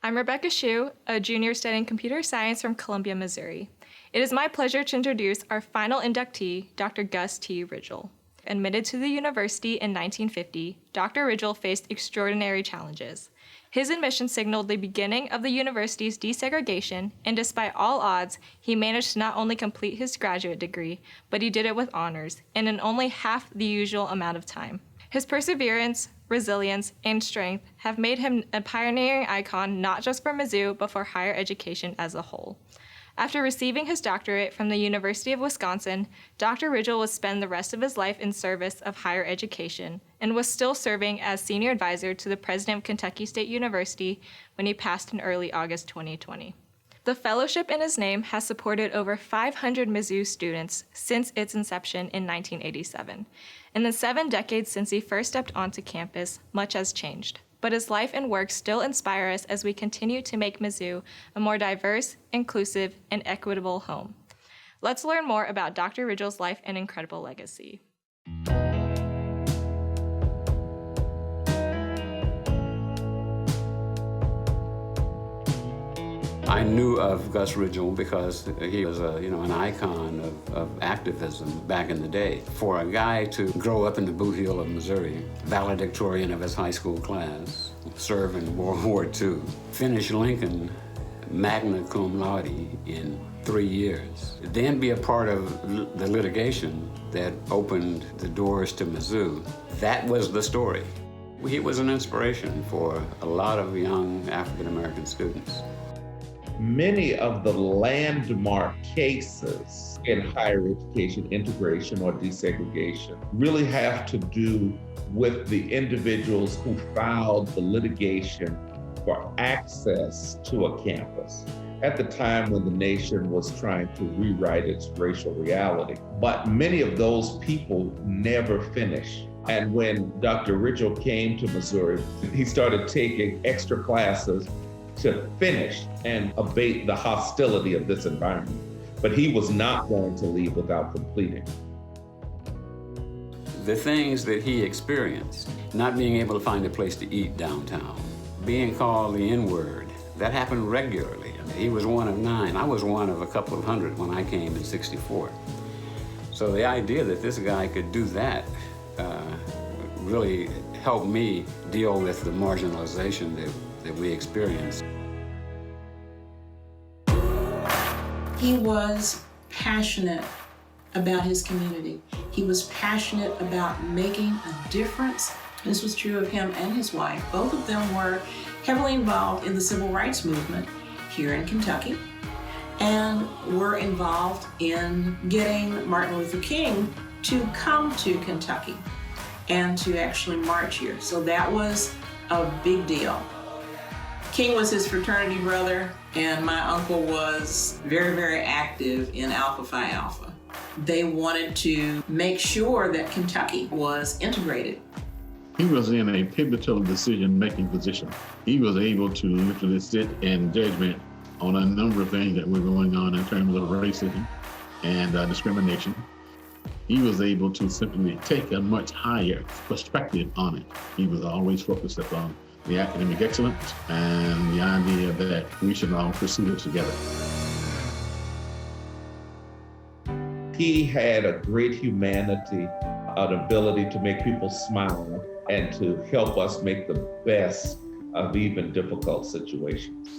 I'm Rebecca Hsu, a junior studying computer science from Columbia, Missouri. It is my pleasure to introduce our final inductee, Dr. Gus T. Ridgel. Admitted to the university in 1950, Dr. Ridgel faced extraordinary challenges. His admission signaled the beginning of the university's desegregation, and despite all odds, he managed to not only complete his graduate degree, but he did it with honors, and in only half the usual amount of time. His perseverance, resilience, and strength have made him a pioneering icon not just for Mizzou, but for higher education as a whole. After receiving his doctorate from the University of Wisconsin, Dr. Ridgel would spend the rest of his life in service of higher education and was still serving as senior advisor to the president of Kentucky State University when he passed in early August 2020. The fellowship in his name has supported over 500 Mizzou students since its inception in 1987. In the 7 decades since he first stepped onto campus, much has changed. But his life and work still inspire us as we continue to make Mizzou a more diverse, inclusive, and equitable home. Let's learn more about Dr. Ridgel's life and incredible legacy. I knew of Gus Ridgel because he was an icon of activism back in the day. For a guy to grow up in the Boot Heel of Missouri, valedictorian of his high school class, serve in World War II, finish Lincoln magna cum laude in 3 years, then be a part of the litigation that opened the doors to Mizzou, that was the story. He was an inspiration for a lot of young African-American students. Many of the landmark cases in higher education integration or desegregation really have to do with the individuals who filed the litigation for access to a campus at the time when the nation was trying to rewrite its racial reality. But many of those people never finished. And when Dr. Ridgel came to Missouri, he started taking extra classes to finish and abate the hostility of this environment. But he was not going to leave without completing. The things that he experienced, not being able to find a place to eat downtown, being called the N-word, that happened regularly. He was one of 9. I was one of a couple of hundred when I came in '64. So the idea that this guy could do that really helped me deal with the marginalization that we experienced. He was passionate about his community. He was passionate about making a difference. This was true of him and his wife. Both of them were heavily involved in the civil rights movement here in Kentucky and were involved in getting Martin Luther King to come to Kentucky and to actually march here. So that was a big deal. King was his fraternity brother, and my uncle was very, very active in Alpha Phi Alpha. They wanted to make sure that Kentucky was integrated. He was in a pivotal decision-making position. He was able to literally sit in judgment on a number of things that were going on in terms of racism and discrimination. He was able to simply take a much higher perspective on it. He was always focused upon the academic excellence and the idea that we should all pursue it together. He had a great humanity, an ability to make people smile and to help us make the best of even difficult situations.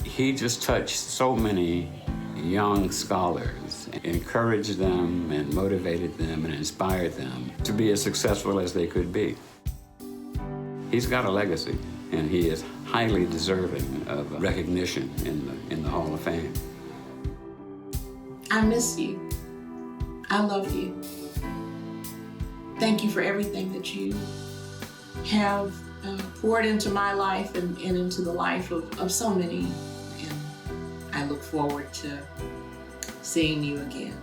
He just touched so many young scholars, encouraged them and motivated them and inspired them to be as successful as they could be. He's got a legacy, and he is highly deserving of recognition in the Hall of Fame. I miss you. I love you. Thank you for everything that you have poured into my life and into the life of so many. And I look forward to seeing you again.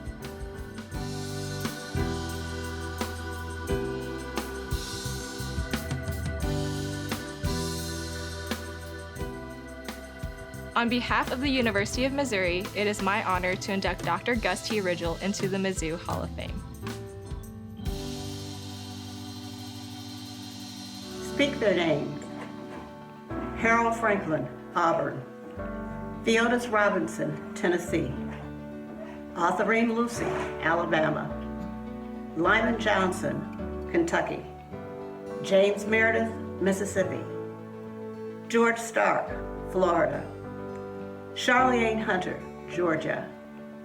On behalf of the University of Missouri, it is my honor to induct Dr. Gus T. Ridgel into the Mizzou Hall of Fame. Speak their names. Harold Franklin, Auburn. Theodis Robinson, Tennessee. Autherine Lucy, Alabama. Lyman Johnson, Kentucky. James Meredith, Mississippi. George Stark, Florida. Charlene Hunter, Georgia.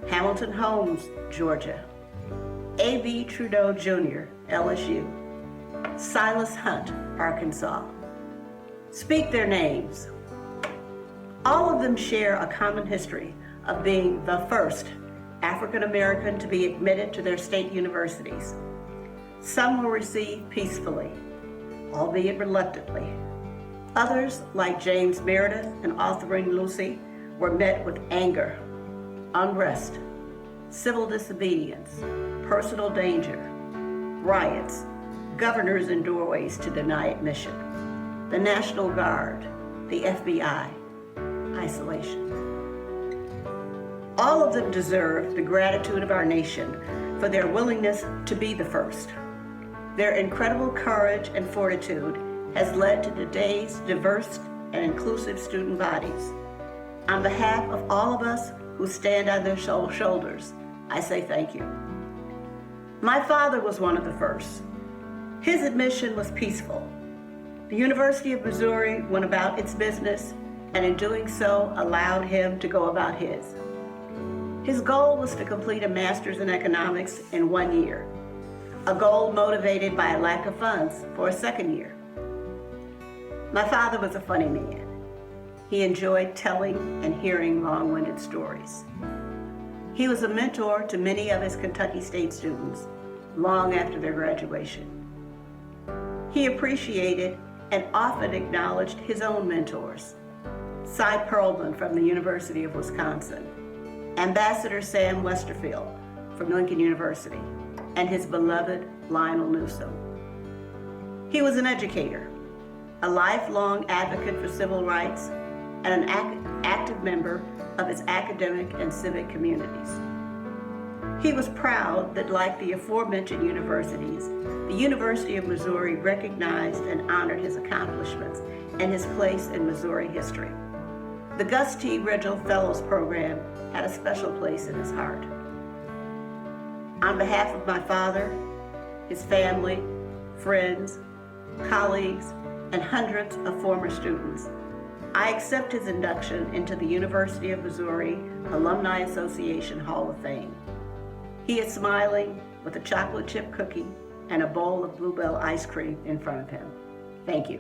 Hamilton Holmes, Georgia. A.B. Trudeau Jr., LSU. Silas Hunt, Arkansas. Speak their names. All of them share a common history of being the first African American to be admitted to their state universities. Some were received peacefully, albeit reluctantly. Others, like James Meredith and Autherine Lucy, were met with anger, unrest, civil disobedience, personal danger, riots, governors in doorways to deny admission, the National Guard, the FBI, isolation. All of them deserve the gratitude of our nation for their willingness to be the first. Their incredible courage and fortitude has led to today's diverse and inclusive student bodies. On behalf of all of us who stand on their shoulders, I say thank you. My father was one of the first. His admission was peaceful. The University of Missouri went about its business, and in doing so, allowed him to go about his. His goal was to complete a master's in economics in 1 year, a goal motivated by a lack of funds for a second year. My father was a funny man. He enjoyed telling and hearing long-winded stories. He was a mentor to many of his Kentucky State students long after their graduation. He appreciated and often acknowledged his own mentors. Cy Perlman from the University of Wisconsin, Ambassador Sam Westerfield from Lincoln University, and his beloved Lionel Newsom. He was an educator, a lifelong advocate for civil rights, and an active member of his academic and civic communities. He was proud that, like the aforementioned universities, the University of Missouri recognized and honored his accomplishments and his place in Missouri history. The Gus T. Ridgel Fellows Program had a special place in his heart. On behalf of my father, his family, friends, colleagues, and hundreds of former students, I accept his induction into the University of Missouri Alumni Association Hall of Fame. He is smiling with a chocolate chip cookie and a bowl of Bluebell ice cream in front of him. Thank you.